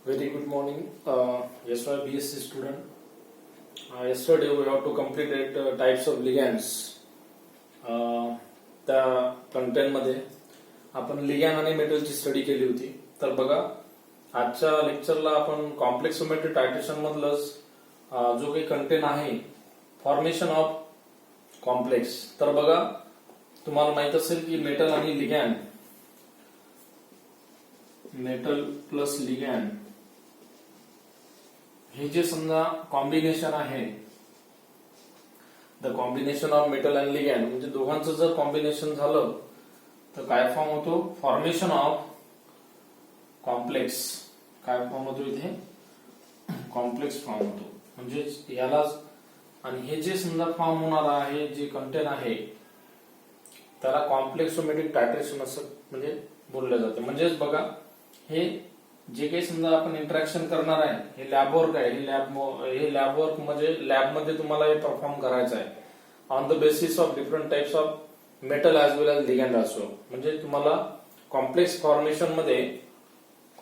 Very good morning. Yes, I'm a BSc student. Yesterday we have to complete types of ligands. त्या content मध्ये आपण लिगॅन आणि मेटलची study केली होती. तर बघा आजच्या लेक्चरला आपण कॉम्प्लेक्सोमेट्री टायट्रेशन मधलंच जो काही कंटेंट आहे फॉर्मेशन ऑफ कॉम्प्लेक्स. तर बघा तुम्हाला माहित असेल की मेटल आणि लिगॅन, मेटल प्लस लिगॅन हे जे समजा कॉम्बिनेशन आहे, the combination of metal and ligand म्हणजे दोघांचं जर कॉम्बिनेशन झालं तर काय फॉर्म होतो? Formation of complex. काय फॉर्म होतो इथे? कॉम्प्लेक्स फॉर्म होतो. म्हणजे यालाच आणि हे जे समजा फॉर्म होणार आहे, जे कंटेंट आहे त्याला कॉम्प्लेक्सोमेट्रिक टायट्रेशन असं म्हणजे बोललं जातं. म्हणजेच बघा हे जे काही समजा आपण इंटरॅक्शन करणार आहे हे लॅब वर्क आहे. हे लॅब वर्क म्हणजे लॅबमध्ये तुम्हाला हे परफॉर्म करायचं आहे on the basis of different types of metal as well as ligand असो. म्हणजे तुम्हाला कॉम्प्लेक्स फॉर्मेशन मध्ये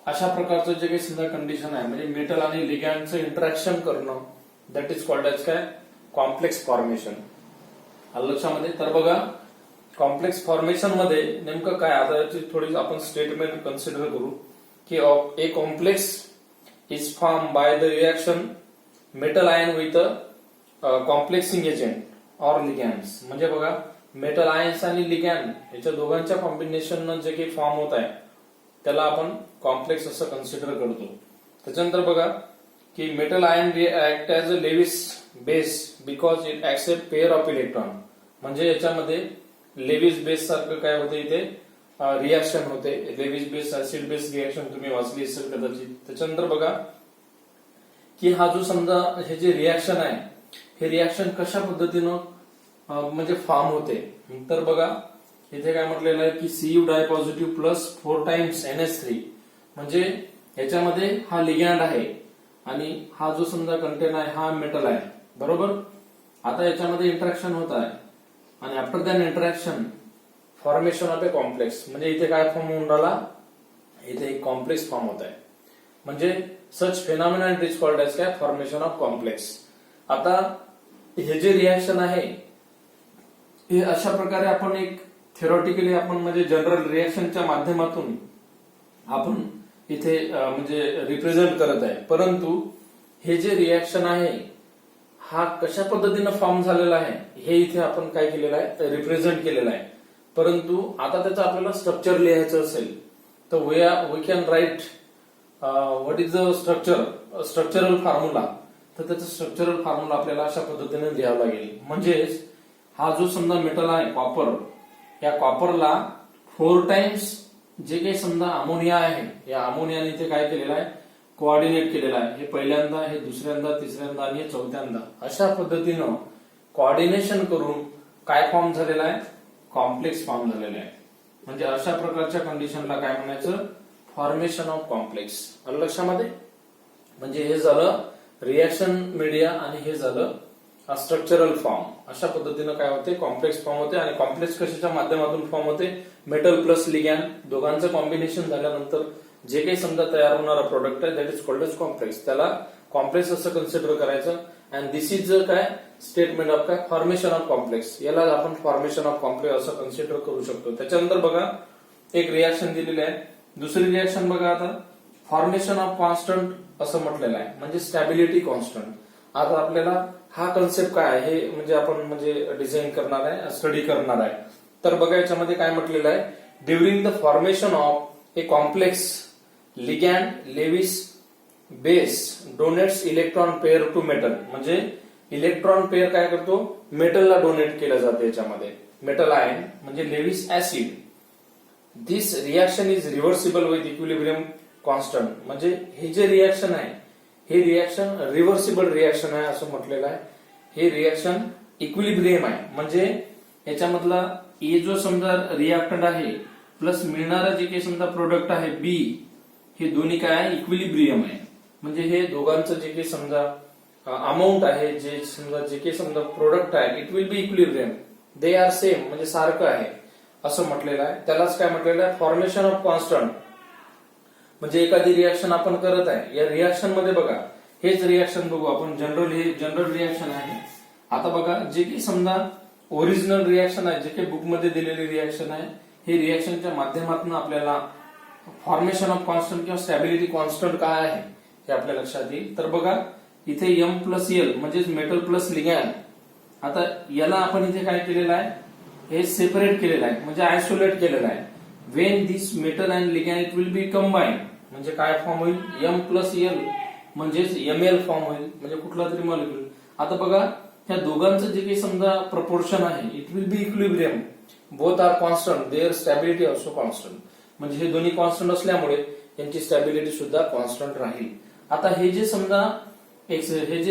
अशा प्रकारचं जे काही समजा कंडिशन आहे म्हणजे मेटल आणि लिगॅंडचं इंटरॅक्शन करणं, दॅट इज कॉल्ड एज काय? Complex formation. आलं लक्षामध्ये? तर बघा कॉम्प्लेक्स फॉर्मेशन मध्ये नेमकं काय, आता याची थोडी आपण स्टेटमेंट कन्सिडर करू की a complex is formed by the reaction metal ion with a complexing agent or ligands. म्हणजे बघा मेटल आयन्स आणि लिगॅंड याच्या दोघांच्या कॉम्बिनेशन जे काही फॉर्म होत आहे त्याला आपण कॉम्प्लेक्स असं कन्सिडर करतो. त्याच्यानंतर बघा की metal ion act as a Lewis base because it accept pair of electron. म्हणजे याच्यामध्ये लेविस बेस सारखं काय होते इथे रिएक्शन होते. Lewis base acid base reaction तुम्ही वाचली असेल कदाचित. त्याच्यानंतर बघा की हा जो समजा हे जे रिएक्शन आहे हे रिएक्शन कशा पद्धतीनं म्हणजे फॉर्म होते. तर बघा इथे काय म्हटलेलं आहे की Cu डाय पॉझिटिव्ह प्लस 4 टाइम्स NH3. म्हणजे याच्यामध्ये हा लिगॅंड आहे आणि हा जो समजा कंटेंट आहे हा मेटल आहे, बरोबर. आता याच्यामध्ये इंटरॅक्शन होत आहे आणि after than interaction formation of a complex. म्हणजे इथे काय फॉर्म होऊन राहिला? इथे एक कॉम्प्लेक्स फॉर्म होत आहे. म्हणजे such phenomena it is called as काय? Formation of complex. आता हे जे रिएक्शन आहे हे अशा प्रकारे आपण एक थेरॉटिकली आपण म्हणजे जनरल रिएक्शनच्या माध्यमातून आपण इथे म्हणजे रिप्रेझेंट करत आहे. परंतु हे जे रिएक्शन आहे हा कशा पद्धतीनं फॉर्म झालेला आहे हे इथे आपण काय केलेलं आहे? रिप्रेझेंट केलेलं आहे. परंतु आता त्याचं आपल्याला स्ट्रक्चर लिहायचं असेल तर we can write what is the structural formula. तर त्याचं स्ट्रक्चरल फॉर्म्युला आपल्याला अशा पद्धतीने लिहावं लागेल. म्हणजेच हा जो समजा मेटल आहे कॉपर, या कॉपरला 4 टाइम्स जे काही समजा अमोनिया आहे या अमोनियाने इथे काय केलेलं आहे? कोऑर्डिनेट केलेलं आहे. हे पहिल्यांदा, हे दुसऱ्यांदा, तिसऱ्यांदा आणि हे चौथ्यांदा अशा पद्धतीनं कोऑर्डिनेशन करून काय फॉर्म झालेला आहे? कॉम्प्लेक्स फॉर्म झालेला आहे. म्हणजे अशा प्रकारच्या कंडिशनला काय म्हणायचं? Formation of complex. आलं लक्षामध्ये? म्हणजे हे झालं रिएक्शन मीडिया आणि हे झालं स्ट्रक्चरल फॉर्म. अशा पद्धतीनं काय होते? कॉम्प्लेक्स फॉर्म होते. आणि कॉम्प्लेक्स कशाच्या माध्यमातून फॉर्म होते? मेटल प्लस लिगॅंड दोघांचं कॉम्बिनेशन झाल्यानंतर जे काही समजा तयार होणारा प्रोडक्ट आहे that is called as complex. त्याला कॉम्प्लेक्स असं कन्सिडर करायचं. अँड दिस इज काय? स्टेटमेंट ऑफ काय? Formation of complex. याला आपण फॉर्मेशन ऑफ कॉम्प्लेक्स असं कन्सिडर करू शकतो. त्याच्यानंतर बघा एक रिएक्शन दिलेली आहे. दुसरी रिएक्शन बघा आता फॉर्मेशन ऑफ कॉन्स्टंट असं म्हटलेलं आहे. म्हणजे स्टॅबिलिटी कॉन्स्टंट. आता आपल्याला हा कन्सेप्ट काय आहे हे म्हणजे आपण म्हणजे डिझाईन करणार आहे, स्टडी करणार आहे. तर बघा याच्यामध्ये काय म्हटलेलं आहे? During the formation of a complex ligand Lewis base donates electron pair to metal. म्हणजे इलेक्ट्रॉन पेअर काय करतो? मेटलला डोनेट केलं जातं. याच्यामध्ये मेटल आयन म्हणजे Lewis acid. This reaction is reversible with equilibrium constant. म्हणजे हे जे रिएक्शन आहे हे रिएक्शन रिव्हर्सिबल रिएक्शन आहे असं म्हटलेलं आहे. हे रिएक्शन इक्विलिब्रियम आहे. म्हणजे याच्यामधला ए जो समजा रिएक्टंट आहे प्लस मिळणारा जे काही समजा प्रोडक्ट आहे बी, हे दोन्ही काय आहे? इक्विलिब्रियम आहे. म्हणजे हे दोघांचं जे काही समजा अमाऊंट आहे, जे समजा जे काही समजा प्रोडक्ट आहे it will be equilibrium. They are same म्हणजे सारखं आहे असं म्हटलेलं आहे. त्यालाच काय म्हटलेलं आहे? Formation of constant. म्हणजे एखादी रिॲक्शन आपण करत आहे, या रिॲक्शन मध्ये बघा हेच रिॲक्शन बघू आपण, जनरल रिॲक्शन आहे. आता बघा जे की समजा ओरिजिनल रिॲक्शन आहे, जे काही बुकमध्ये दिलेली रिॲक्शन आहे, हे रिॲक्शनच्या माध्यमातून आपल्याला फॉर्मेशन ऑफ कॉन्स्टंट किंवा स्टॅबिलिटी कॉन्स्टंट काय आहे हे आपल्या लक्षात येईल. तर बघा इथे एम प्लस एल म्हणजेच मेटल प्लस लिगॅन. आता याला आपण इथे काय केलेलं आहे, हे सेपरेट केलेलं आहे म्हणजे आयसोलेट केलेलं आहे. When this metal and ligand it will be combine म्हणजे काय फॉर्म होईल, एम प्लस एल म्हणजेच एमएल फॉर्म होईल म्हणजे कुठला तरी मॉलिक्यूल. आता बघा ह्या दोघांचं जे काही समजा प्रपोर्शन आहे, it will be equilibrium, both are constant, their stability also constant. म्हणजे हे दोन्ही कॉन्स्टंट असल्यामुळे यांची स्टॅबिलिटी सुद्धा कॉन्स्टंट राहील. आता हे जे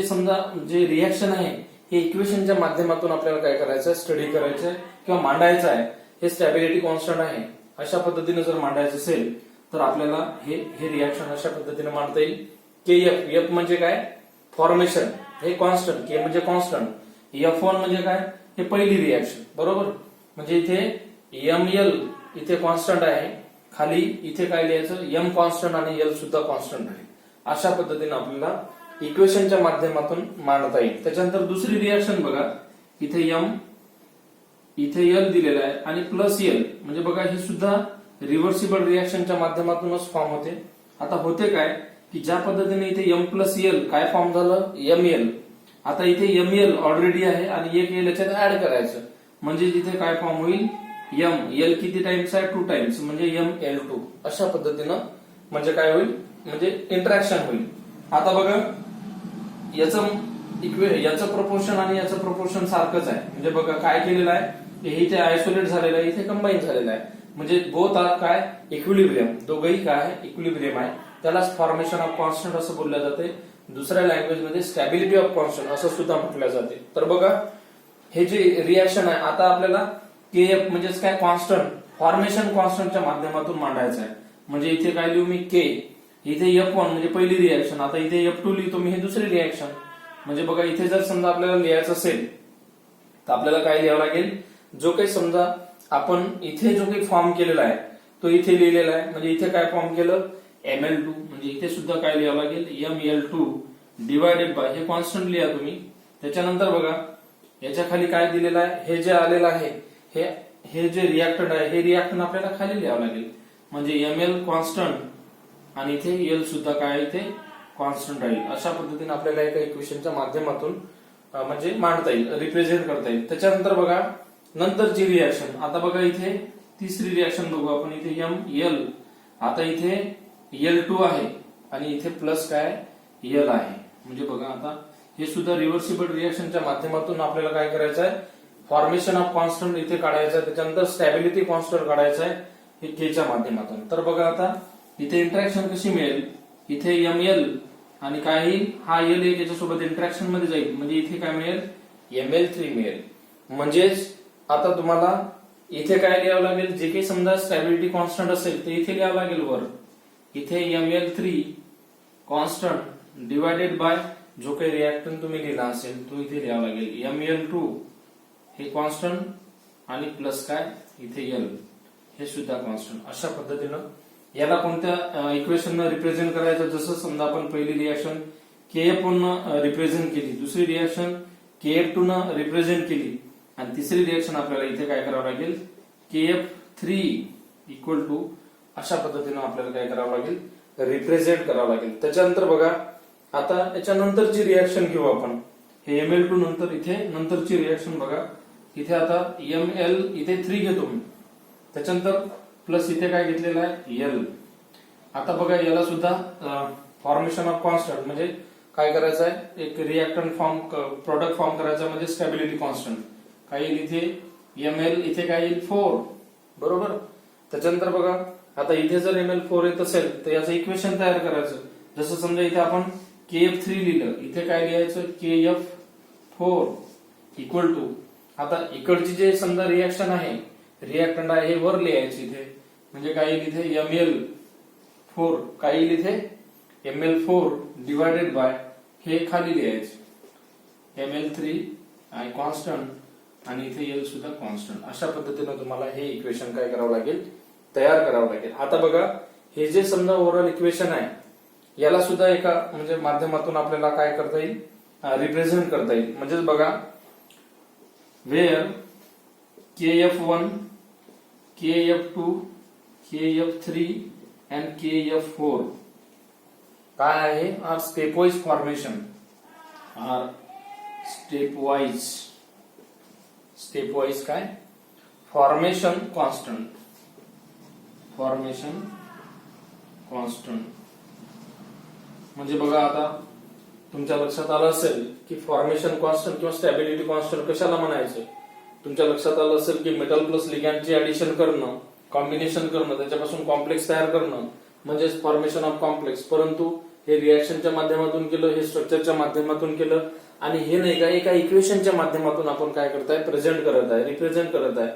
समजा जे रिॲक्शन आहे हे इक्वेशनच्या माध्यमातून आपल्याला काय करायचं आहे, स्टडी करायचं आहे किंवा मांडायचं आहे. हे स्टॅबिलिटी कॉन्स्टंट आहे अशा पद्धतीने जर मांडायचं असेल तर आपल्याला हे रिॲक्शन अशा पद्धतीने मांडता येईल. केएफ, एफ म्हणजे काय, फॉर्मेशन, हे कॉन्स्टंट, के म्हणजे कॉन्स्टंट, F1 म्हणजे काय, हे पहिली रिॲक्शन, बरोबर. म्हणजे इथे एमएल इथे कॉन्स्टंट आहे, खाली इथे काय लिहायचं, एम कॉन्स्टंट आणि एल सुद्धा कॉन्स्टंट आहे. अशा पद्धतीने आपल्याला इक्वेशनच्या माध्यमातून मांडता येईल. त्याच्यानंतर दुसरी रिॲक्शन बघा, इथे एम इथे एल दिलेला आहे आणि प्लस एल म्हणजे बघा ही सुद्धा रिव्हर्सिबल रिॲक्शनच्या माध्यमातूनच फॉर्म होते. आता होते काय की ज्या पद्धतीने इथे एम प्लस एल काय फॉर्म झालं, एम एल. आता इथे एम एल ऑलरेडी आहे आणि एक एल याच्यात ऍड करायचं म्हणजे तिथे काय फॉर्म होईल, एम एल किती टाइम्स आहे, 2 टाइम्स म्हणजे एम एल 2. अशा पद्धतीनं म्हणजे काय होईल, म्हणजे इंटरॅक्शन होईल. आता बघा याचं प्रपोर्शन आणि याचं प्रपोर्शन सारखंच आहे. म्हणजे बघा काय केलेलं आहे, हे इथे आयसोलेट झालेलं आहे, इथे कंबाईन झालेलं आहे. म्हणजे बोथ आर काय, इक्विलिब्रियम, दोघंही काय इक्विलिब्रियम आहे. त्यालाच फॉर्मेशन ऑफ कॉन्स्टंट असं बोललं जाते. दुसऱ्या लँग्वेज मध्ये स्टॅबिलिटी ऑफ कॉन्स्टंट असं सुद्धा म्हटलं जाते. तर बघा हे जे रिॲक्शन आहे, आता आपल्याला केएफ म्हणजेच काय, कॉन्स्टंट, फॉर्मेशन कॉन्स्टंटच्या माध्यमातून मांडायचं आहे. म्हणजे इथे काय लिहू मी, के, इथे F1 म्हणजे पहिली रिॲक्शन, आता इथे F2 लिहितो मी, हे दुसरी रिॲक्शन. म्हणजे बघा इथे जर समजा आपल्याला लिहायचं असेल तर आपल्याला काय लिहावं लागेल, जो काही समजा आपण इथे जो काही फॉर्म केलेला आहे तो इथे लिहिलेला आहे. म्हणजे इथे काय फॉर्म केलं, ML2 म्हणजे इथे सुद्धा काय लिहावं लागेल, ML2 डिवायडेड बाय, हे कॉन्स्टंट लिहा तुम्ही. त्याच्यानंतर बघा याच्या खाली काय दिलेलं आहे, हे जे आलेलं आहे, हे जे रिॲक्टंट आहे, हे रिॲक्टंट आपल्याला खाली लिहावं लागेल. म्हणजे ML कॉन्स्टंट आणि इथे एल सुद्धा काय इथे कॉन्स्टंट राहील. अशा पद्धतीने आपल्याला एका इक्वेशनच्या माध्यमातून म्हणजे मांडता येईल, रिप्रेझेंट करता येईल. त्याच्यानंतर बघा नंतरची रिॲक्शन, आता बघा इथे तिसरी रिॲक्शन बघू आपण. इथे ML, आता इथे L2 आहे आणि इथे प्लस काय L आहे. म्हणजे बघा आता हे सुद्धा रिव्हर्सिबल रिॲक्शनच्या माध्यमातून आपल्याला काय करायचं आहे, फॉर्मेशन ऑफ कॉन्स्टंट इथे काढायचं आहे. त्याच्यानंतर स्टॅबिलिटी कॉन्स्टंट काढायचं आहे, हे केच्या माध्यमातून. तर बघा आता इथे इंटरॅक्शन कशी मिळेल, इथे ML आणि काय येईल, हा एल एक याच्यासोबत इंटरॅक्शन मध्ये जाईल म्हणजे इथे काय मिळेल, ML3 मिळेल. म्हणजेच आता तुम्हाला इथे काय लिहावं लागेल, जे काही समजा स्टॅबिलिटी कॉन्स्टंट असेल ते इथे लिहावं लागेल वर. इथे ML3 कॉन्स्टंट डिवायडेड बाय जो काही रिॲक्टंट तुम्ही लिहिला असेल तो इथे लिहावा लागेल. ML2 हे कॉन्स्टंट आणि प्लस काय इथे एल हे सुद्धा कॉन्स्टंट. अशा पद्धतीनं याला कोणत्या इक्वेशन रिप्रेझेंट करायचं, जसं समजा आपण पहिली रिॲक्शन KF1 रिप्रेझेंट केली, दुसरी रिॲक्शन KF2 न रिप्रेझेंट केली आणि तिसरी रिॲक्शन आपल्याला इथे काय करावं लागेल, KF3 इक्वल टू, अशा पद्धतीनं आपल्याला काय करावं लागेल, रिप्रेझेंट करावं लागेल. त्याच्यानंतर बघा आता याच्यानंतरची रिॲक्शन घेऊ आपण. हे ML2 नंतर इथे नंतरची रिॲक्शन बघा, इथे आता ML इथे 3 घेतो मी, त्याच्यानंतर प्लस इथे काय घेतलेलं आहे एल. आता बघा याला सुद्धा फॉर्मेशन ऑफ कॉन्स्टंट म्हणजे काय करायचं आहे, एक रिॲक्टंट फॉर्म, प्रोडक्ट फॉर्म करायचा म्हणजे स्टॅबिलिटी कॉन्स्टंट. काय येईल इथे ML, इथे काय येईल 4, बरोबर. त्याच्यानंतर बघा आता इथे जर ML4 येत असेल तर याचं इक्वेशन तयार करायचं. जसं समजा इथे आपण KF3 लिहिलं, इथे काय लिहायचं, KF4 इक्वल टू, आता इकडची जे समजा रिॲक्शन आहे, रिॲक्टंट आहे, हे वर लिहायचे इथे. म्हणजे काय येईल इथे ML4, काय येईल इथे ML4 डिवायडेड बाय, हे खाली लिहायचे ML3 आणि कॉन्स्टंट आणि इथे एल सुद्धा कॉन्स्टंट. अशा पद्धतीने तुम्हाला हे इक्वेशन काय करावं लागेल, तयार करावं लागेल. आता बघा हे जे समजा ओव्हरऑल इक्वेशन आहे याला सुद्धा एका म्हणजे माध्यमातून आपल्याला काय करता येईल, रिप्रेझेंट करता येईल. म्हणजेच बघा, wear KF1, KF2, KF3 and KF4 काय आहे, are stepwise formation, are stepwise काय फॉर्मेशन कॉन्स्टंट, म्हणजे बघा आता तुमच्या लक्षात आलं असेल की फॉर्मेशन कॉन्स्टंट किंवा स्टॅबिलिटी कॉन्स्टंट कशाला म्हणायचं. तुमच्या लक्षात आलं असेल की मेटल प्लस लिगॅंडची ऍडिशन करणं, कॉम्बिनेशन करणं, त्याच्यापासून कॉम्प्लेक्स तयार करणं म्हणजेच फॉर्मेशन ऑफ कॉम्प्लेक्स. परंतु हे रिएक्शनच्या माध्यमातून केलं, हे स्ट्रक्चरच्या माध्यमातून केलं, आणि हे नाही का एका इक्वेशनच्या माध्यमातून आपण काय करताय, प्रेझेंट करत आहे, रिप्रेझेंट करत आहे.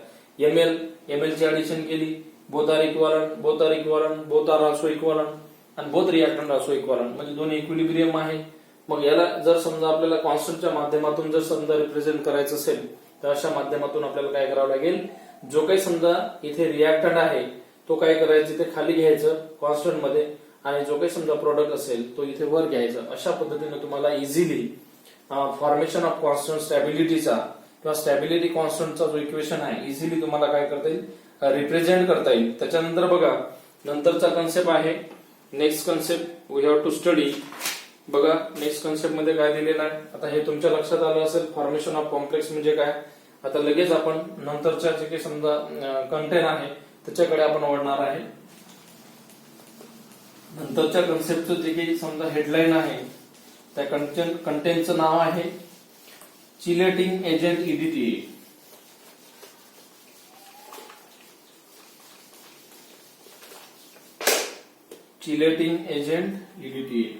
ML ची ऍडिशन केली, both are equivalent, both are also equivalent आणि बोथ रिएक्टंट ऑल्सो इक्वलंट, म्हणजे दोन्ही इक्विलिब्रियम आहे. मग याला जर समजा आपल्याला कॉन्स्टंटच्या माध्यमातून जर समजा रिप्रेझेंट करायचं असेल तर अशा माध्यमातून आपल्याला काय करावं लागेल, जो काही समजा इथे रिएक्टंट आहे तो काय करायचं, ते खाली घ्यायचं कॉन्स्टंट मध्ये, आणि जो काही समजा प्रोडक्ट असेल तो इथे वर घ्यायचा. अशा पद्धतीने तुम्हाला इझिली फॉर्मेशन ऑफ कॉन्स्टंट स्टॅबिलिटीचा किंवा स्टॅबिलिटी कॉन्स्टंटचा जो इक्वेशन आहे इझिली तुम्हाला काय करता येईल, रिप्रेझेंट करता येईल. त्याच्यानंतर बघा, नंतरचा कन्सेप्ट आहे next concept we have to study. बघा नेक्स्ट कन्सेप्ट मध्ये काय दिलेलं आहे, आता हे तुमच्या लक्षात आलं असेल फॉर्मेशन ऑफ कॉम्प्लेक्स म्हणजे काय. आता लगेच आपण नंतरच्या जे काही समजा कंटेंट आहे त्याच्याकडे आपण वळणार आहे. नंतरच्या कन्सेप्टचं जे काही समजा हेडलाईन आहे त्या कंटेंटचं नाव आहे chelating agent EDTA. Chelating agent EDTA.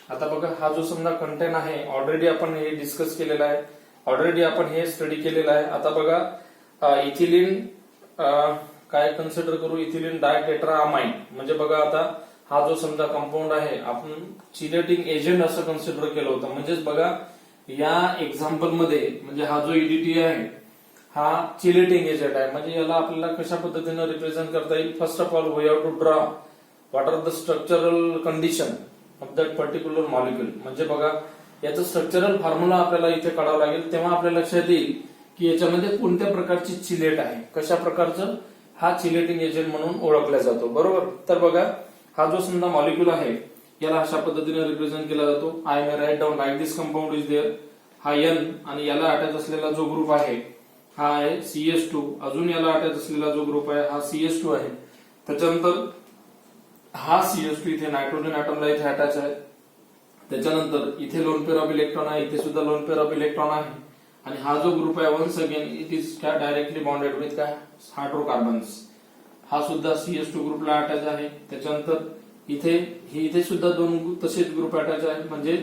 आता बघा, हा जो समजा कंटेंट आहे ऑलरेडी आपण हे डिस्कस केलेला आहे, ऑलरेडी आपण हे स्टडी केलेलं आहे. आता बघा, इथिलीन काय कन्सिडर करू, इथिलीन डायटेट्राअमाइन, म्हणजे बघा आता हा जो समजा कंपाऊंड आहे आपण चिलेटिंग एजंट असं कन्सिडर केलं होतं. म्हणजेच बघा या एक्झाम्पल मध्ये म्हणजे हा जो EDTA आहे हा चिलेटिंग एजंट आहे. म्हणजे याला आपल्याला कशा पद्धतीने रिप्रेझेंट करता येईल, first of all we have to draw what are the structural condition of that particular molecule. म्हणजे बघा याचं स्ट्रक्चरल फॉर्म्युला आपल्याला इथे काढावा लागेल, तेव्हा आपल्या लक्षात येईल की याच्यामध्ये कोणत्या प्रकारची चिलेट आहे, कशा प्रकारचं हा चिलेटिंग एजंट म्हणून ओळखला जातो. बरोबर. तर बघा हा जो समजा मॉलिक्युल आहे याला अशा पद्धतीने रिप्रेझेंट केला जातो. I may write down like this compound is there. हा N आणि याला अटॅच असलेला जो ग्रुप आहे हा आहे CH2. अजून याला अटॅच असलेला जो ग्रुप आहे हा CH2 आहे. त्याच्यानंतर हा CH2 इथे नायट्रोजन ऍटमला इथे अटॅच आहे. त्याच्यानंतर इथे लोन पेअर ऑफ इलेक्ट्रॉन आहे, इथे सुद्धा लोन पेअर ऑफ इलेक्ट्रॉन आहे. आणि हा जो ग्रुप आहे वन्स अगेन इट इज काय डायरेक्टली बॉन्डेड विथ काय हायड्रोकार्बन्स. हा सुद्धा CH2 ग्रुपला अटॅच आहे. त्याच्यानंतर इथे सुद्धा दोन तसेच ग्रुप अटॅच आहेत म्हणजे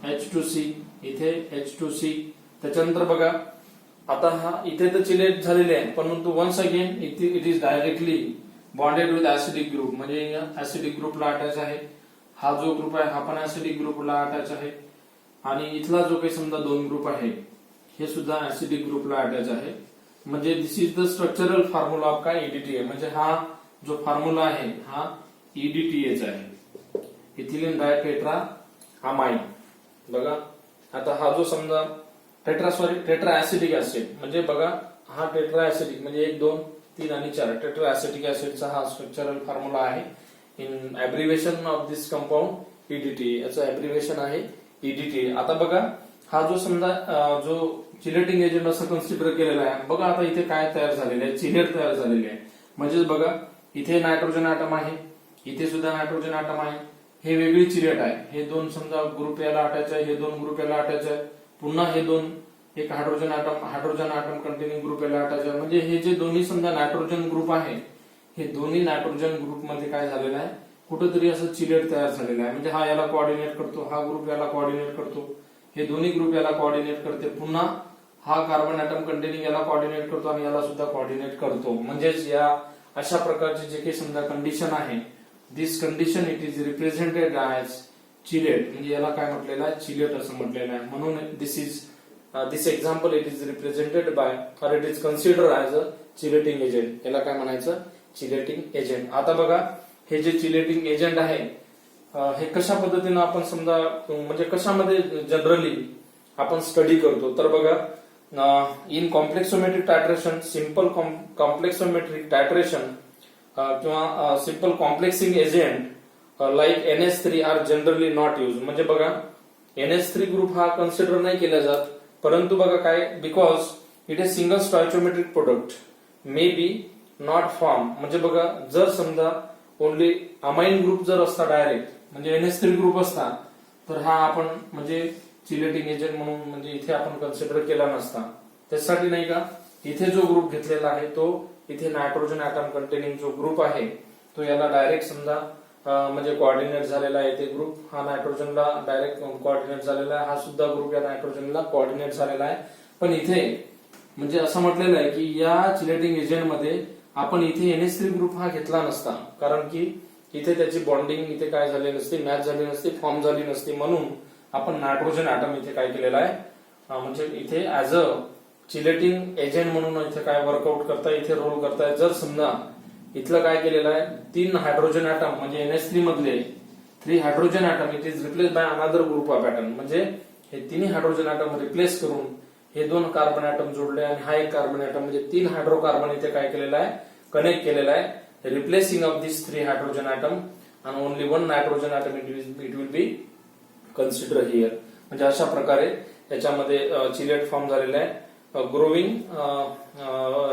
H2C, इथे H2C. त्याच्यानंतर बघा आता हा इथे तर चिलेट झालेले आहे परंतु once again it is directly bonded with acidic group म्हणजे ऍसिडिक ग्रुपला अटॅच आहे. हा जो ग्रुप आहे हा पण ऍसिडिक ग्रुपला अटॅच आहे. आणि इथला जो काही समजा दोन ग्रुप आहे हे सुद्धा ऍसिडिक ग्रुपला अटॅच आहे. म्हणजे this is the structural formula of काय EDTA. म्हणजे हा जो फॉर्म्युला आहे हा EDTA आहे, इथिलीन डायटेट्राअमाइन. बघा आता हा जो समजा टेट्रा ऍसिडिक ऍसिड म्हणजे बघा हा टेट्रा ऍसिडिक म्हणजे 1 2 3 आणि 4 टेट्रा ऍसिडिक ऍसिडचा हा स्ट्रक्चरल फॉर्म्युला आहे. In abbreviation of this compound EDTA, याचं अब्रिव्हिएशन आहे EDTA. आता बघा हा जो समजा जो चिलेटिंग एजंट असं कन्सिडर केलेला आहे. बघा आता इथे काय तयार झालेले आहे, चिलेट तयार झालेले आहे. म्हणजेच बघा इथे नायट्रोजन ॲटम आहे, इथे सुद्धा नायट्रोजन ॲटम आहे. हे वेगळी चिलेट आहे. हे दोन समजा ग्रुप याला अटॅच आहे, हे दोन ग्रुप याला अटॅच आहे. पुन्हा हे दोन एक हायड्रोजन ॲटम कंटेनिंग ग्रुप याला अटॅच आहे. म्हणजे हे जे दोन्ही समजा नायट्रोजन ग्रुप आहे हे दोन्ही नायट्रोजन ग्रुप मध्ये काय झालेलं आहे कुठेतरी असं चिलेट तयार झालेलं आहे. म्हणजे हा याला कोऑर्डिनेट करतो, हा ग्रुप याला कोऑर्डिनेट करतो, हे दोन्ही ग्रुप याला कोऑर्डिनेट करते. पुन्हा हा कार्बन ॲटम कंटेनिंग याला कोऑर्डिनेट करतो आणि याला सुद्धा कोऑर्डिनेट करतो. म्हणजेच या अशा प्रकारचे जे काही समजा कंडिशन आहे this condition it is represented as chelate, म्हणजे याला काय म्हटलेलं आहे, चिलेट असं म्हटलेलं आहे. म्हणून this example it is represented by और it is consider as a chelating agent. याला काय म्हणायचं, चिलेटिंग एजंट. आता बघा हे जे चिलेटिंग एजंट आहे हे कशा पद्धतीनं आपण समजा म्हणजे कशामध्ये जनरली आपण स्टडी करतो, तर बघा in complexometric titration, simple complexometric titration किंवा simple complexing agent like NH3 are generally not use. म्हणजे बघा NH3 ग्रुप हा कन्सिडर नाही केला जात, परंतु बघा काय, because it is single stoichiometric product may be not form. म्हणजे बघा जर समजा ओनली अमाइन ग्रुप जर असता डायरेक्ट म्हणजे NH3 ग्रुप असता तर हा आपण म्हणजे चिलेटिंग एजंट म्हणून म्हणजे इथे आपण कन्सिडर केला नसता. त्यासाठी नाही का इथे जो ग्रुप घेतलेला आहे तो इथे नायट्रोजन ऍटम कंटेनिंग जो ग्रुप आहे तो याला डायरेक्ट समजा म्हणजे कोऑर्डिनेट झालेला आहे. ते ग्रुप हा नायट्रोजनला डायरेक्ट कोऑर्डिनेट झालेला आहे, हा सुद्धा ग्रुप या नायट्रोजनला कोऑर्डिनेट झालेला आहे. पण इथे म्हणजे असं म्हटलेलं आहे की या चिलेटिंग एजंट मध्ये आपण इथे NH3 ग्रुप हा घेतला नसता, कारण की इथे त्याची बॉन्डिंग इथे काय झाली नसती, मॅच झाली नसती, फॉर्म झाली नसती. म्हणून आपण नायट्रोजन ऍटम इथे काय केलेला आहे म्हणजे इथे ऍज अ चिलेटिंग एजंट म्हणून इथे काय वर्कआउट करता, इथे रोल करताय. जर समजा इथलं काय केलेलं आहे 3 हायड्रोजन ऍटम म्हणजे NH3 मधले 3 hydrogen atom it is replace by another group of atom. म्हणजे हे 3 हायड्रोजन ऍटम रिप्लेस करून हे 2 कार्बन ऍटम जोडले आणि हा एक कार्बन ऍटम म्हणजे 3 हायड्रोकार्बन इथे काय केलेला आहे, कनेक्ट केलेला आहे. Replacing of this 3 hydrogen atom आणि only 1 nitrogen atom it will be consider here. म्हणजे अशा प्रकारे याच्यामध्ये चिलेट फॉर्म झालेला आहे. Growing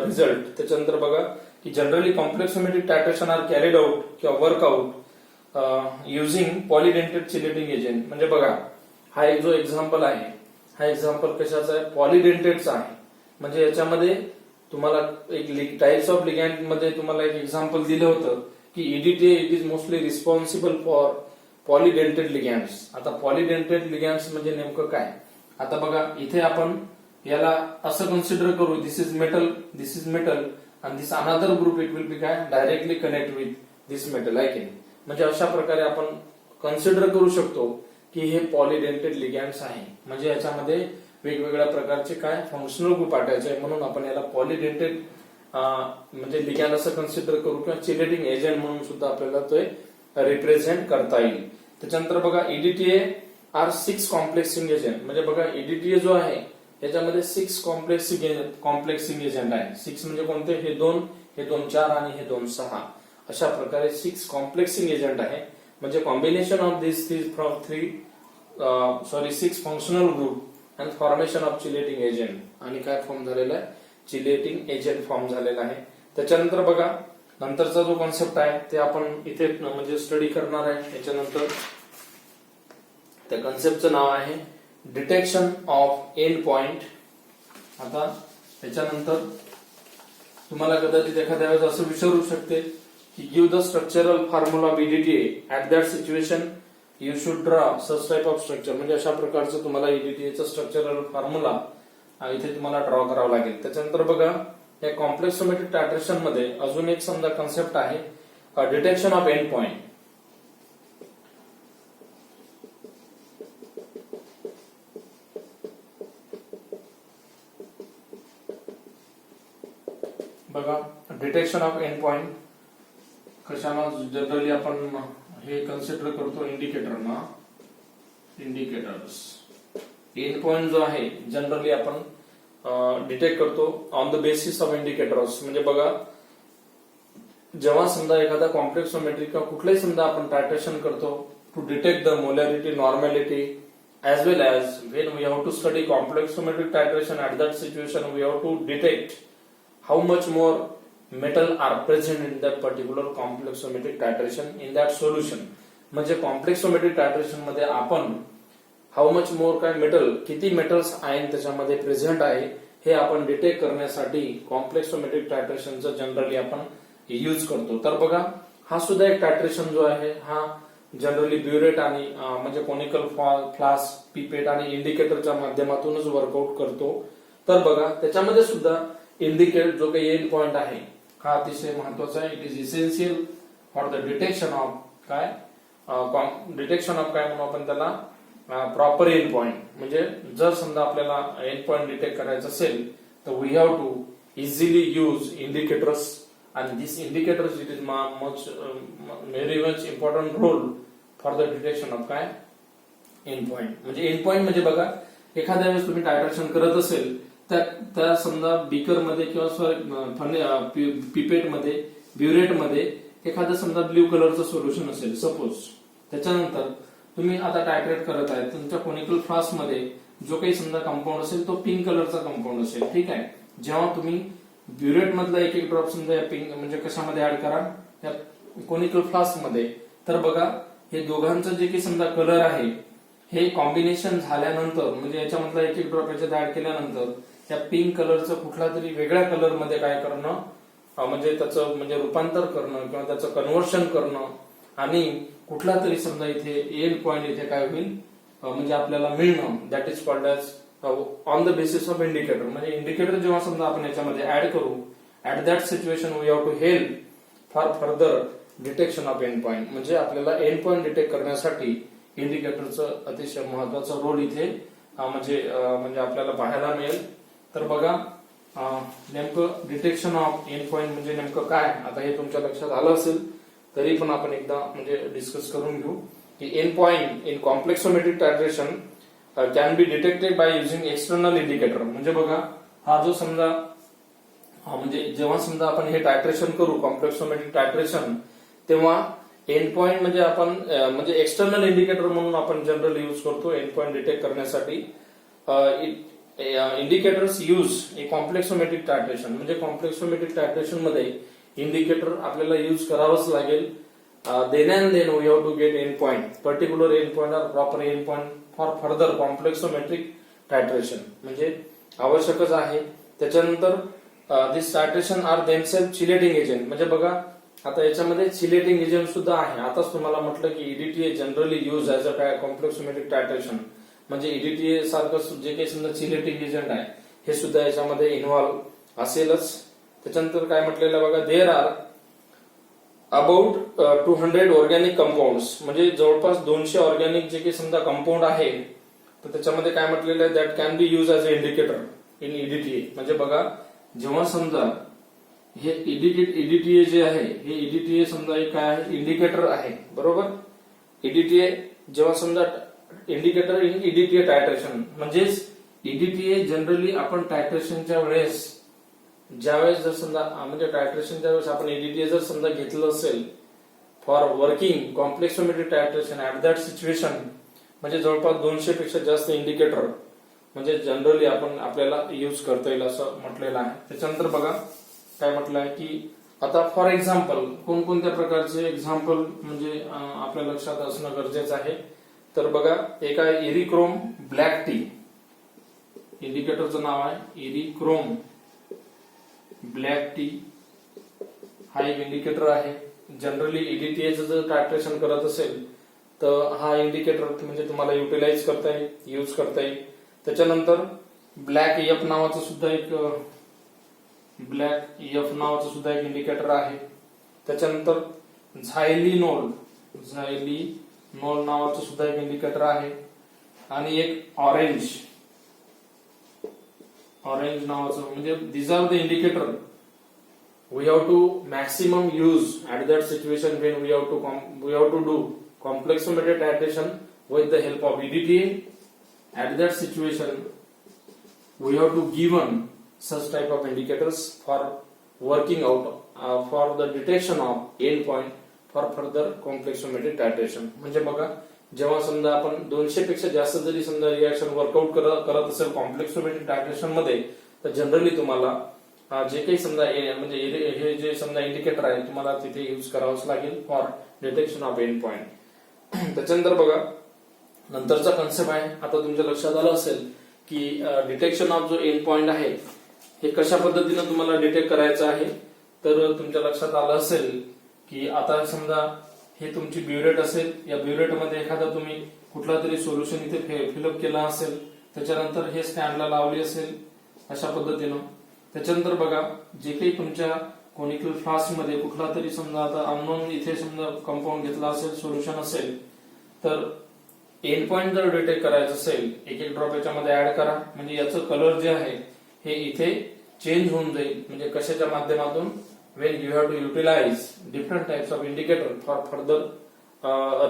result. त्याच्यानंतर बघा की generally complexometric titration are carried out किंवा work out using polydentate chelating agent. म्हणजे बघा हा एक जो एक्झाम्पल आहे हा एक्झाम्पल कशाचा आहे, पॉलिडेंटेडचा आहे. म्हणजे याच्यामध्ये तुम्हाला एक टाइप्स ऑफ लिगॅंड मध्ये तुम्हाला एक एक्झाम्पल दिलं होतं की EDTA it is mostly responsible for polydentate ligands. आता पॉलिडेंटेड लिगॅंड्स म्हणजे नेमकं काय, आता बघा इथे आपण याला असं कन्सिडर करू दिस इज मेटल आणि this another group it will be काय directly connect with this metal आहे की नाही. म्हणजे अशा प्रकारे आपण कन्सिडर करू शकतो की हे पॉलिडेंटेड लिगॅंड्स आहे. म्हणजे याच्यामध्ये वेगवेगळ्या प्रकारचे काय फंक्शनल ग्रुप आटायचे, म्हणून आपण याला पॉलिडेंटेड म्हणजे लिगॅंड असं कन्सिडर करू किंवा चिलेटिंग एजंट म्हणून सुद्धा आपल्याला ते रिप्रेझेंट करता येईल. त्याच्यानंतर बघा EDTA आर 6 कॉम्प्लेक्सिंग एजंट. म्हणजे बघा EDTA जो आहे याच्यामध्ये 6 कॉम्प्लेक्सिंग एजंट आहे. 6 म्हणजे कोणते, हे 2 4 आणि हे 2 6 अशा प्रकारे 6 कॉम्प्लेक्सिंग एजंट आहे. म्हणजे combination of this 6 functional group and formation of chelating agent आणि काय फॉर्म झालेला आहे, चिलेटिंग एजंट फॉर्म झालेला आहे. त्याच्यानंतर बघा नंतरचा जो कॉन्सेप्ट आहे ते आपण इथे म्हणजे स्टडी करणार आहे. त्याच्यानंतर त्या कॉन्सेप्टचं नाव आहे डिटेक्शन ऑफ एंड पॉइंट. आता त्याच्यानंतर तुम्हाला कदाचित एखाद्या वेळेस असं विचारू शकते की give the structural formula of EDTA at that situation you should draw such type of structure. म्हणजे अशा प्रकारचं तुम्हाला EDTA चं स्ट्रक्चरल फॉर्म्युला इथे तुम्हाला ड्रॉ करावा लागेल. त्याच्यानंतर बघा या कॉम्प्लेक्सोमेट्रिक टायट्रेशन मध्ये अजून एक समजा कन्सेप्ट आहे डिटेक्शन ऑफ एंड पॉइंट. बघा डिटेक्शन ऑफ एंड पॉइंट कशाला जनरली आपण हे कन्सिडर करतो इंडिकेटरना. इंडिकेटर्स एंड पॉइंट जो आहे जनरली आपण डिटेक्ट करतो on the basis of indicators. म्हणजे बघा जेव्हा समजा एखादा कॉम्प्लेक्सोमेट्रिक किंवा कुठलाही समजा आपण टायट्रेशन करतो to detect the molarity normality as well as when we have to study complexometric titration at that situation we have to detect how much more metal are present in that particular complexometric titration in that solution. म्हणजे complexometric titration मध्ये आपण how much मोर काय metal किती metals ion त्याच्यामध्ये present आहे हे आपण detect करण्यासाठी कॉम्प्लेक्सोमेट्रिक टायट्रेशनचं जनरली आपण यूज करतो. तर बघा हा सुद्धा एक टायट्रेशन जो आहे हा जनरली ब्युरेट आणि म्हणजे कोनिकल फ्लास्क पिपेट आणि इंडिकेटरच्या माध्यमातूनच वर्कआउट करतो. तर बघा त्याच्यामध्ये सुद्धा इंडिकेट जो काही एंड पॉइंट आहे हा अतिशय महत्वाचा आहे. It is essential for the detection of काय डिटेक्शन ऑफ काय म्हणू आपण त्याला, प्रॉपर एंड पॉइंट. म्हणजे जर समजा आपल्याला एंड पॉइंट डिटेक्ट करायचं असेल तर we have to easily use indicators, and these indicators it is very much important role for the detection of काय एंड पॉइंट. म्हणजे एंड पॉइंट म्हणजे बघा, एखाद्या वेळेस तुम्ही टायट्रेशन करत असेल त्या समजा बीकर मध्ये किंवा पिपेट मध्ये, ब्युरेट मध्ये एखादं समजा ब्ल्यू कलरचं सोल्युशन असेल सपोज, त्याच्यानंतर तुम्ही आता टायट्रेट करत आहे, तुमच्या कोनिकल फ्लास्क मध्ये जो काही समजा कंपाऊंड असेल तो पिंक कलरचा कंपाऊंड असेल, ठीक आहे. जेव्हा तुम्ही ब्युरेट मधला एक एक ड्रॉप समजा पिंक म्हणजे कशामध्ये ऍड करा, या कोनिकल फ्लास्क मध्ये, तर बघा हे दोघांचं जे काही समजा कलर आहे हे कॉम्बिनेशन झाल्यानंतर, म्हणजे याच्यामधला एक एक ड्रॉप याच्यात ऍड केल्यानंतर त्या पिंक कलरचं कुठला तरी वेगळ्या कलर मध्ये काय करणं, म्हणजे त्याचं म्हणजे रूपांतर करणं किंवा त्याचं कन्व्हर्शन करणं, आणि कुठला तरी समजा इथे एंड पॉइंट इथे काय होईल म्हणजे आपल्याला मिळणं, that is called as on the basis of indicator. म्हणजे इंडिकेटर जेव्हा समजा आपण याच्यामध्ये ऍड करू, at that situation we have to help for further detection of end point. म्हणजे आपल्याला एंड पॉइंट डिटेक्ट करण्यासाठी इंडिकेटरचं अतिशय महत्वाचा रोल इथे म्हणजे आपल्याला पाहायला मिळेल. तर बघा नेमकं डिटेक्शन ऑफ एंड पॉइंट म्हणजे नेमकं काय, आता हे तुमच्या लक्षात आलं असेल तरी पण आपण एकदा म्हणजे डिस्कस करून घेऊ की end point in complexometric titration can be detected by using external indicator. म्हणजे बघा हा जो समजा म्हणजे जेव्हा समजा आपण हे टायट्रेशन करू कॉम्प्लेक्सोमेट्रिक टायट्रेशन, तेव्हा एंड पॉइंट म्हणजे आपण म्हणजे एक्सटर्नल इंडिकेटर म्हणून आपण जनरल यूज करतो एंड पॉइंट डिटेक्ट करण्यासाठी. इंडिकेटर्स यूज ए कॉम्प्लेक्सोमेट्रिक टायट्रेशन. म्हणजे कॉम्प्लेक्सोमेट्रिक टायट्रेशन मध्ये इंडिकेटर आपल्याला यूज करावंच लागेल. then and then we have to get end point, particular end point or proper end point for further complexometric titration. म्हणजे आवश्यकच आहे. त्याच्यानंतर दिस टायट्रेशन आर देमसेल्फ चिलेटिंग एजंट. म्हणजे बघा आता याच्यामध्ये चिलेटिंग एजंट सुद्धा आहे. आताच तुम्हाला म्हटलं की EDTA generally use as a complexometric titration. म्हणजे ईडीटीए सारखं जे काही समजा चिलेटिंग एजंट आहे हे सुद्धा याच्यामध्ये इन्व्हॉल्व असेलच. त्याच्यानंतर काय म्हटलेलं बघा, there are about 200 organic compounds. म्हणजे जवळपास 200 ऑर्गॅनिक जे काही समजा कंपाऊंड आहे तर त्याच्यामध्ये काय म्हटलेलं आहे, that can be use as a indicator in EDTA. म्हणजे बघा जेव्हा समजा हे ईडीटीए जे आहे हे ईडीटीए समजा एक काय आहे, इंडिकेटर आहे बरोबर. ईडीटीए जेव्हा समजा इंडिकेटर इन ईडीटीए टायट्रेशन, म्हणजेच ईडीटीए जनरली आपण टायट्रेशनच्या वेळेस ज्यावेळेस जर समजा म्हणजे टायट्रेशनच्या वेळेस आपण ईडीटीए जर समजा घेतलं असेल for working complexometric titration at that situation, म्हणजे जवळपास 200 पेक्षा जास्त इंडिकेटर म्हणजे जनरली आपण आपल्याला यूज करता येईल असं म्हटलेलं आहे. त्याच्यानंतर बघा काय म्हटलं आहे की आता फॉर एक्झाम्पल कोणकोणत्या प्रकारचे एक्झाम्पल म्हणजे आपल्या लक्षात असणं गरजेचं आहे. तर बघा एक आहे इरिक्रोम ब्लॅक टी, इंडिकेटरचं नाव आहे इरिक्रोम ब्लॅक टी. हा एक इंडिकेटर आहे. जनरली ईडीटीएचं जर टायट्रेशन करत असेल तर हा इंडिकेटर म्हणजे तुम्हाला युटिलाइज करता येईल, यूज करता येईल. त्याच्यानंतर ब्लॅक एफ नावाचं सुद्धा एक इंडिकेटर आहे. त्याच्यानंतर झायलिनोल नावाचं सुद्धा एक इंडिकेटर आहे. आणि एक ऑरेंज नावाचं, म्हणजे these are the indicator we have to maximum use at that situation when we have to do complexometric titration with the help of EDTA. At that situation we have to given such type of indicators for working out for the detection of end point for further complexometric titration. म्हणजे बघा जेव्हा समजा आपण 200 पेक्षा जास्त जरी समजा reaction workout करत असेल कॉम्प्लेक्सोमेट्रिक टायट्रेशन मध्ये, तर जनरली तुम्हाला जे काही समजा म्हणजे हे जे समजा इंडिकेटर आहे तुम्हाला तिथे यूज करावंच लागेल for detection of end point. त्याच्यानंतर बघा नंतरचा कन्सेप्ट आहे. आता तुमच्या लक्षात आलं असेल की डिटेक्शन ऑफ जो एंड पॉइंट आहे हे कशा पद्धतीने तुम्हाला डिटेक्ट करायचं आहे. तर तुमच्या लक्षात आलं असेल की आता समजा हे तुमची ब्युरेट असेल, या ब्युरेट मध्ये एखादा तुम्ही कुठला तरी सोल्युशन इथे फिलअप केला असेल, त्याच्यानंतर हे स्टँडला लावली असेल अशा पद्धतीनं. त्याच्यानंतर बघा जे काही तुमच्या कोनिकल फ्लास्क मध्ये कुठला तरी समजा आता अननोन इथे समजा कंपाऊंड घेतला असेल, सोल्युशन असेल, तर एंड पॉइंट जर डिटेक्ट करायचं असेल, एक एक ड्रॉप याच्यामध्ये ऍड करा, म्हणजे याचं कलर जे आहे हे इथे चेंज होऊन जाईल. म्हणजे कशाच्या माध्यमातून, when you have to utilize different types of indicator for further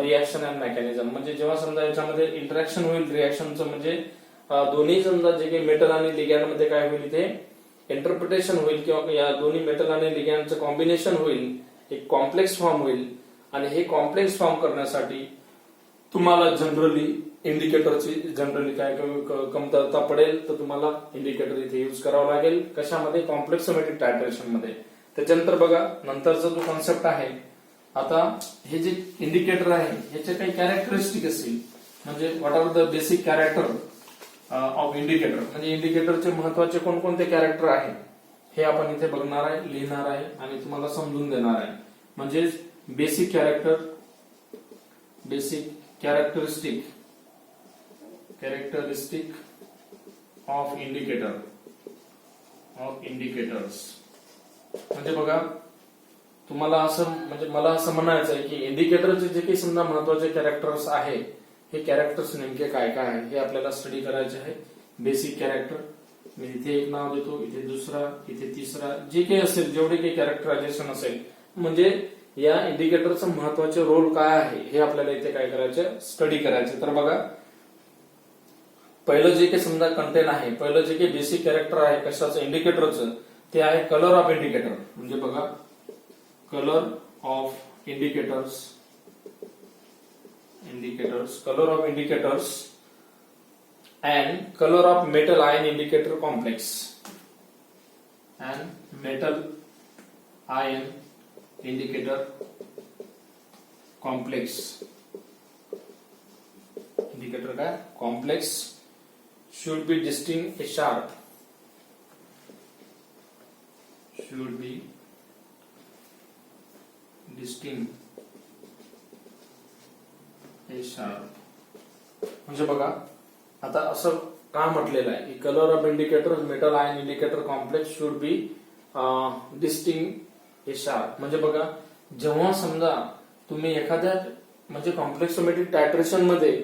reaction and mechanism. म्हणजे जेव्हा समजा याच्यामध्ये इंटरॅक्शन होईल रिएक्शनचं, म्हणजे दोन्ही समजा जे काही मेटल आणि लिगॅंड मध्ये काय होईल, इथे इंटरप्रिटेशन होईल किंवा या दोन्ही मेटल आणि लिगॅंडचं कॉम्बिनेशन होईल, एक कॉम्प्लेक्स फॉर्म होईल. आणि हे कॉम्प्लेक्स फॉर्म करण्यासाठी तुम्हाला जनरली इंडिकेटरची काय कमतरता पडेल, तर तुम्हाला इंडिकेटर इथे युज करावं लागेल. कशामध्ये, कॉम्प्लेक्सोमेट्रिक टायट्रेशन मध्ये. त्याच्यानंतर बघा नंतरचा जो कॉन्सेप्ट आहे, आता हे जे इंडिकेटर आहे याचे काही कॅरेक्टरिस्टिक असतील, म्हणजे what are the basic character of indicator, म्हणजे इंडिकेटरचे महत्वाचे कोणकोणते कॅरेक्टर आहे हे आपण इथे बघणार आहे, लिहिणार आहे आणि तुम्हाला समजून देणार आहे. म्हणजे बेसिक कॅरेक्टरिस्टिक ऑफ इंडिकेटर्स. म्हणजे बघा तुम्हाला असं, म्हणजे मला असं म्हणायचं आहे की इंडिकेटरचे जे काही समजा महत्वाचे कॅरेक्टर्स आहे, हे कॅरेक्टर्स नेमके काय काय आहे हे आपल्याला स्टडी करायचे आहे. बेसिक कॅरेक्टर, मी इथे एक नाव देतो, इथे दुसरा, इथे तिसरा, जे काही असेल, जेवढे काही कॅरेक्टरायझेशन असेल, म्हणजे या इंडिकेटरचं महत्वाचे रोल काय आहे हे आपल्याला इथे काय करायचं, स्टडी करायचं. तर बघा पहिलं जे काही समजा कंटेंट आहे, पहिलं जे काही बेसिक कॅरेक्टर आहे कशाचं, इंडिकेटरचं, ते आहे कलर ऑफ इंडिकेटर. म्हणजे बघा colour of indicators color of indicators and color of metal ion indicator complex and metal ion indicator complex. indicator का complex should be distinct and sharp, should be distinct sharp. म्हणजे बघा आता असं का म्हटलेलं आहे की colour of indicator metal ion indicator complex should be distinct a sharp. म्हणजे बघा जेव्हा समजा तुम्ही एखाद्या म्हणजे कॉम्प्लेक्सोमेट्रिक टायट्रेशन मध्ये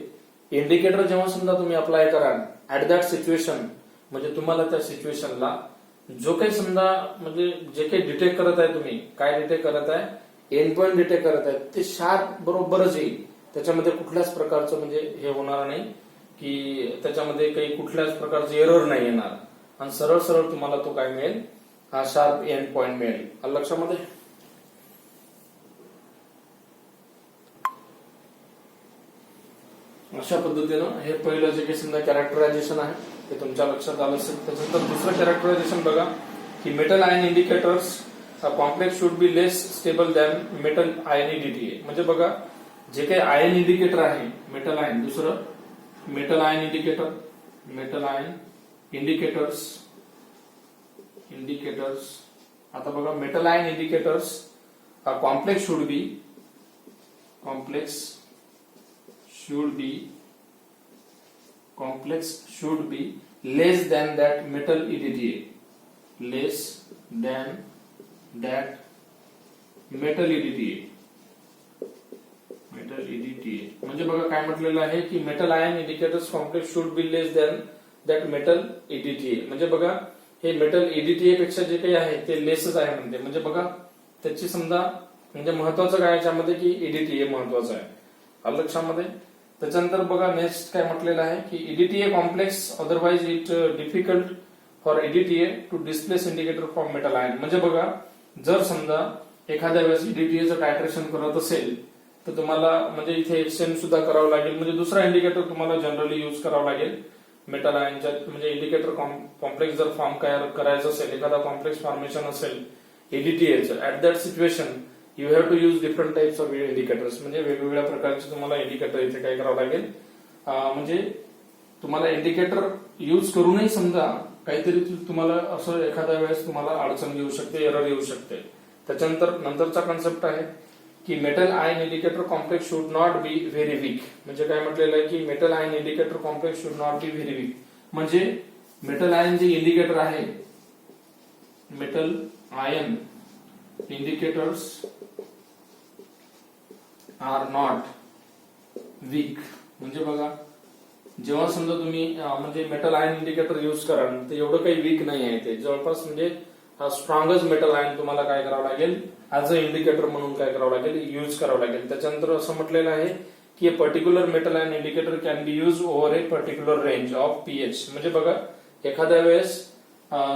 इंडिकेटर जेव्हा समजा तुम्ही अप्लाय कराल ऍट दॅट सिच्युएशन, म्हणजे तुम्हाला त्या सिच्युएशनला जो काही समजा म्हणजे जे काही डिटेक्ट करत आहे, तुम्ही काय डिटेक्ट करत आहे, एंड पॉइंट डिटेक्ट करत आहे, ते शार्प बरोबरच येईल. त्याच्यामध्ये कुठल्याच प्रकारचं म्हणजे हे होणार नाही की त्याच्यामध्ये काही कुठल्याच प्रकारचं एरर नाही येणार आणि सरळ सरळ तुम्हाला तो काय मिळेल, हा शार्प एंड पॉइंट मिळेल. आलं लक्षामध्ये. अशा पद्धतीनं हे पहिलं जे काही समजा कॅरेक्टरायझेशन आहे ते तुमच्या लक्षात आलं असेल. त्याच्यानंतर दुसरं कॅरेक्टरायझेशन बघा की metal ion indicators complex should be less stable than metal ion EDTA. म्हणजे बघा जे काही आयन इंडिकेटर आहे, मेटल आयन, दुसरं मेटल आयन इंडिकेटर्स. आता बघा metal ion indicators complex should be less than that metal EDTA, म्हणजे बघा काय म्हटलेलं आहे की metal ion indicators complex should be less than that metal EDTA. म्हणजे बघा हे मेटल EDTA पेक्षा जे काही आहे ते लेसच आहे म्हणते. म्हणजे बघा त्याची समजा म्हणजे महत्वाचं काय याच्यामध्ये की EDTA महत्वाचं आहे. आलं लक्षामध्ये. त्याच्यानंतर बघा नेक्स्ट काय म्हटलेलं आहे की EDTA complex otherwise it difficult for EDTA to displace indicator from metal ion. म्हणजे बघा जर समजा एखाद्या वेळेस EDTA टायट्रेशन करत असेल तर तुम्हाला म्हणजे इथे एक्सचेंज सुद्धा करावं लागेल. म्हणजे दुसरा इंडिकेटर तुम्हाला जनरली युज करावा लागेल मेटल आयनच्या. म्हणजे इंडिकेटर कॉम्प्लेक्स जर फॉर्म करायचं असेल, एखादा कॉम्प्लेक्स फॉर्मेशन असेल EDTAचं, at that situation you have to use different types of indicators. म्हणजे वेगवेगळ्या प्रकारचे तुम्हाला इंडिकेटर इथे काय करावं लागेल, म्हणजे तुम्हाला इंडिकेटर युज करूनही समजा काहीतरी तुम्हाला असं एखाद्या वेळेस तुम्हाला अडचण येऊ शकते, एरर येऊ शकते. त्याच्यानंतर नंतरचा कन्सेप्ट आहे की metal ion indicator complex should not be very weak. म्हणजे काय म्हटलेलं आहे की metal ion indicator complex should not be very weak. म्हणजे मेटल आयन जे इंडिकेटर आहे, metal ion indicators are not weak. म्हणजे बघा, जेव्हा समजा तुम्ही म्हणजे मेटल आयन इंडिकेटर यूज कराल तर एवढं काही वीक नाही आहे ते, जवळपास म्हणजे स्ट्रॉंगेस्ट मेटल आयन तुम्हाला काय करावं लागेल, ऍज अ इंडिकेटर म्हणून काय करावं लागेल, यूज करावं लागेल. त्याच्यानंतर असं म्हटलेलं आहे की a particular metal ion indicator can be use over A particular range of pH. म्हणजे बघा, एखाद्या वेळेस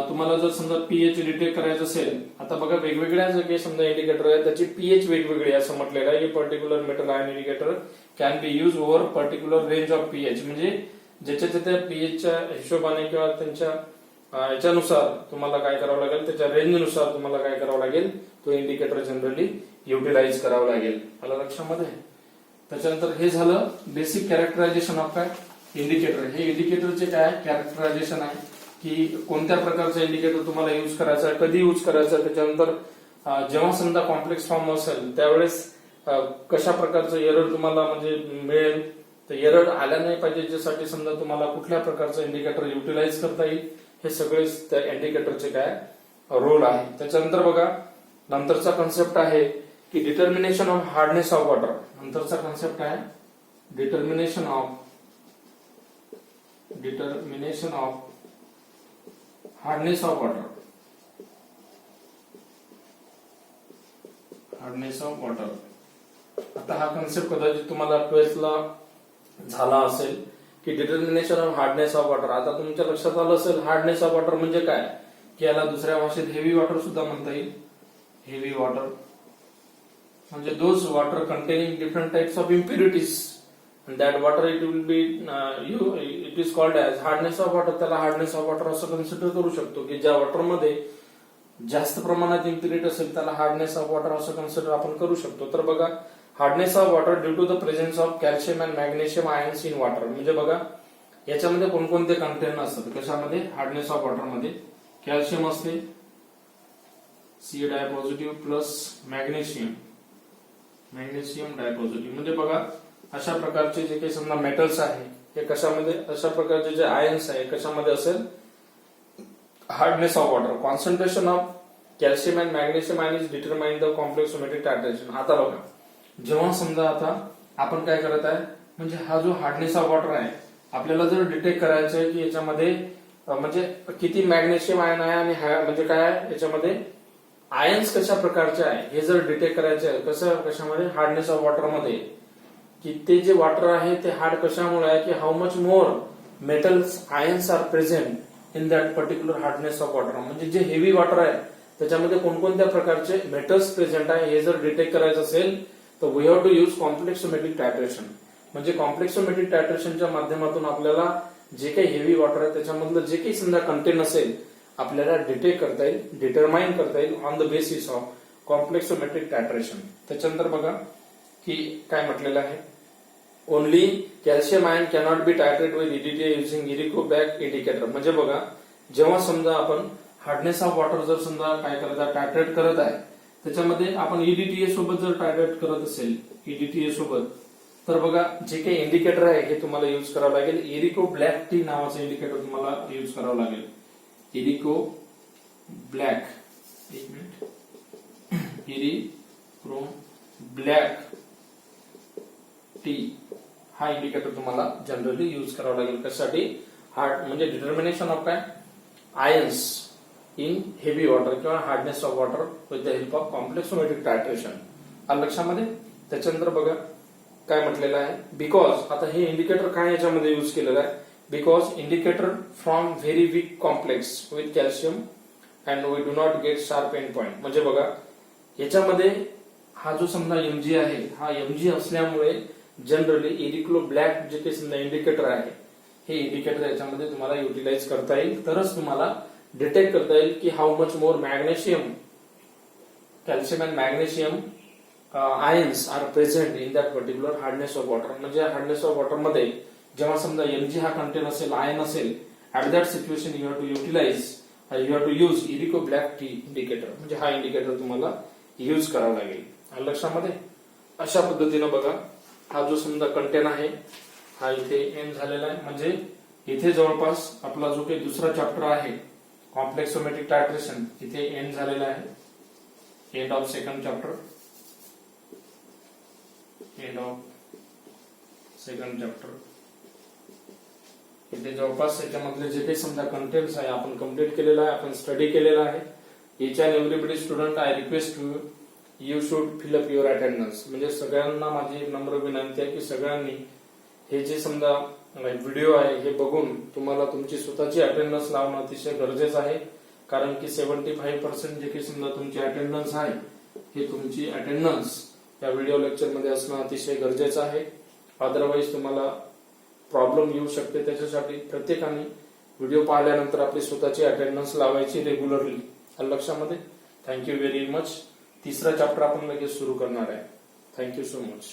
तुम्हाला जर समजा पीएच डिटेक्ट करायचं असेल, आता बघा वेगवेगळ्या जे काही समजा इंडिकेटर आहे त्याची पीएच वेगवेगळी असं म्हटलेलं आहे की particular metal ion indicator can be use over particular range of pH. म्हणजे ज्याच्या त्या पीएचच्या हिशोबाने किंवा त्यांच्या याच्यानुसार तुम्हाला काय करावं लागेल, त्याच्या रेंजनुसार तुम्हाला काय करावं लागेल, तो इंडिकेटर जनरली युटिलाइज करावं लागेल. आलं लक्षामध्ये. त्याच्यानंतर हे झालं बेसिक कॅरेक्टरायझेशन ऑफ काय इंडिकेटर. हे इंडिकेटरचे काय कॅरेक्टरायझेशन आहे की कोणत्या प्रकारचं इंडिकेटर तुम्हाला यूज करायचं आहे, कधी यूज करायचं. त्याच्यानंतर जेव्हा समजा कॉम्प्लेक्स फॉर्म असेल त्यावेळेस कशा प्रकारचं एरर तुम्हाला म्हणजे मिळेल, तर एरर आल्या नाही पाहिजे ज्यासाठी समजा तुम्हाला कुठल्या प्रकारचं इंडिकेटर युटिलाइज करता येईल, हे सगळे त्या इंडिकेटरचे काय रोल आहे. त्याच्यानंतर बघा, नंतरचा कन्सेप्ट आहे की determination of hardness of water. नंतरचा कन्सेप्ट आहे determination of hardness of water. Hardness of water. आता हा कन्सेप्ट कदाचित तुम्हाला 12th ला झाला असेल की determination of hardness of water. आता तुमच्या लक्षात आलं असेल हार्डनेस ऑफ वॉटर म्हणजे काय, की याला दुसऱ्या भाषेत हेवी वॉटर सुद्धा म्हणता येईल. हेवी वॉटर म्हणजे those water containing different types of impurities, that water it will B it is called as hardness of water. त्याला हार्डनेस ऑफ वॉटर असं कन्सिडर करू शकतो की ज्या वॉटरमध्ये जास्त प्रमाणात इम्प्युरिटी असेल त्याला हार्डनेस ऑफ वॉटर असं कन्सिडर आपण करू शकतो. तर बघा, hardness of water due to the presence of calcium and magnesium ions in water. म्हणजे बघा, याच्यामध्ये कोणकोणते कंटेंट असतात कशामध्ये, हार्डनेस ऑफ वॉटर मध्ये. कॅल्शियम असते C dipositive plus magnesium dipositive. म्हणजे बघा, अशा प्रकारचे जे काही समजा मेटल्स आहे हे कशामध्ये, अशा प्रकारचे जे आयन्स आहे कशामध्ये असेल, hardness of water. Concentration of calcium and magnesium ion is determine the complexometric titration. आता बघा, जेव्हा समजा आता आपण काय करत आहे, म्हणजे हा जो हार्डनेस ऑफ वॉटर आहे आपल्याला जर डिटेक्ट करायचं आहे की याच्यामध्ये म्हणजे किती मॅग्नेशियम आयन आहे आणि म्हणजे काय आहे याच्यामध्ये आयन्स कशा प्रकारचे आहे हे जर डिटेक्ट करायचे आहे, कसं कशामध्ये, हार्डनेस ऑफ वॉटर मध्ये, की ते जे वॉटर आहे ते हार्ड कशामुळे आहे, की how much more metals ions are present in that particular hardness of water. म्हणजे जे हेवी वॉटर आहे त्याच्यामध्ये कोणकोणत्या प्रकारचे मेटल्स प्रेझेंट आहे हे जर डिटेक्ट करायचं असेल तर we have to use complexometric titration. म्हणजे कॉम्प्लेक्सोमेट्रिक टायट्रेशनच्या माध्यमातून आपल्याला जे काही हेवी वॉटर आहे त्याच्यामधलं जे काही समजा कंटेंट असेल आपल्याला डिटेक्ट करता येईल, डिटरमाइन करता येईल on the basis of complexometric titration. त्याच्यानंतर बघा की काय म्हटलेलं आहे, only calcium ion cannot be titrate with EDTA using erio black indicator. म्हणजे बघा, जेव्हा समजा आपण हार्डनेस ऑफ वॉटर जर समजा काय करत आहे, टायट्रेट करत आहे, त्याच्यामध्ये आपण ईडीटीए सोबत जर टायट्रेट करत असेल, ईडीटीए सोबत, तर बघा जे काही इंडिकेटर आहे हे तुम्हाला युज करावं लागेल. इरिको ब्लॅक टी नावाचं इंडिकेटर तुम्हाला युज करावं लागेल. इरिको ब्लॅक, एक मिनिट, इरिको ब्लॅक टी हा इंडिकेटर तुम्हाला जनरली युज करावा लागेल. कशासाठी, हार्ड म्हणजे डिटर्मिनेशन ऑफ काय आयन्स इन हेवी वॉटर किंवा hardness of water with the help of complexometric titration. आलं लक्षामध्ये. त्याच्यानंतर बघा काय म्हटलेलं आहे, बिकॉज आता हे इंडिकेटर काय याच्यामध्ये युज केलेलं आहे, because indicator from very weak complex with calcium and we do not get sharp end point. म्हणजे बघा, याच्यामध्ये हा जो समजा एमजी आहे, हा एमजी असल्यामुळे जनरली इरिको ब्लॅक जे काही समजा इंडिकेटर आहे हे इंडिकेटर याच्यामध्ये तुम्हाला युटिलाइज करता येईल, तरच तुम्हाला डिटेक्ट करता येईल की how much more magnesium, calcium and magnesium ions are present in that particular hardness of water. म्हणजे हार्डनेस ऑफ वॉटर मध्ये जेव्हा समजा एमजी हा कंटेंट असेल, आयन असेल, at that situation you have to utilize, you have to use erio black T indicator. म्हणजे हा indicator तुम्हाला यूज करावा लागेल. लक्षामध्ये. अशा पद्धतीनं बघा, हा जो समजा कंटेंट आहे हा इथे एंड झालेला आहे. म्हणजे इथे जवळपास आपला जो काही दुसरा चॅप्टर आहे कॉम्प्लेक्सोमेट्रिक टायट्रेशन इथे एंड झालेला आहे. End of second chapter. End of second chapter. इथे जवळपास त्याच्यामधले जे काही समजा कंटेंट्स आहे आपण कम्प्लीट केलेला आहे, आपण स्टडी केलेला आहे. Each and everybody student, I request you should fill up your attendance. म्हणजे सगळ्यांना माझी नम्र विनंती आहे की सगळ्यांनी हे जे समजा व्हिडिओ आहे हे बघून तुम्हाला तुमची स्वतःची अटेंडन्स लावणं अतिशय गरजेचं आहे. कारण की 75% जे काही समजा तुमची अटेंडन्स आहे हे तुमची अटेंडन्स या व्हिडिओ लेक्चर मध्ये असणं अतिशय गरजेचं आहे. अदरवाईज तुम्हाला प्रॉब्लेम येऊ शकते. त्याच्यासाठी प्रत्येकाने व्हिडिओ पाहिल्यानंतर आपली स्वतःची अटेंडन्स लावायची रेग्युलरली. लक्षामध्ये. Thank you very much. तिसरा चॅप्टर आपण लगेच सुरू करणार आहे. Thank you so much.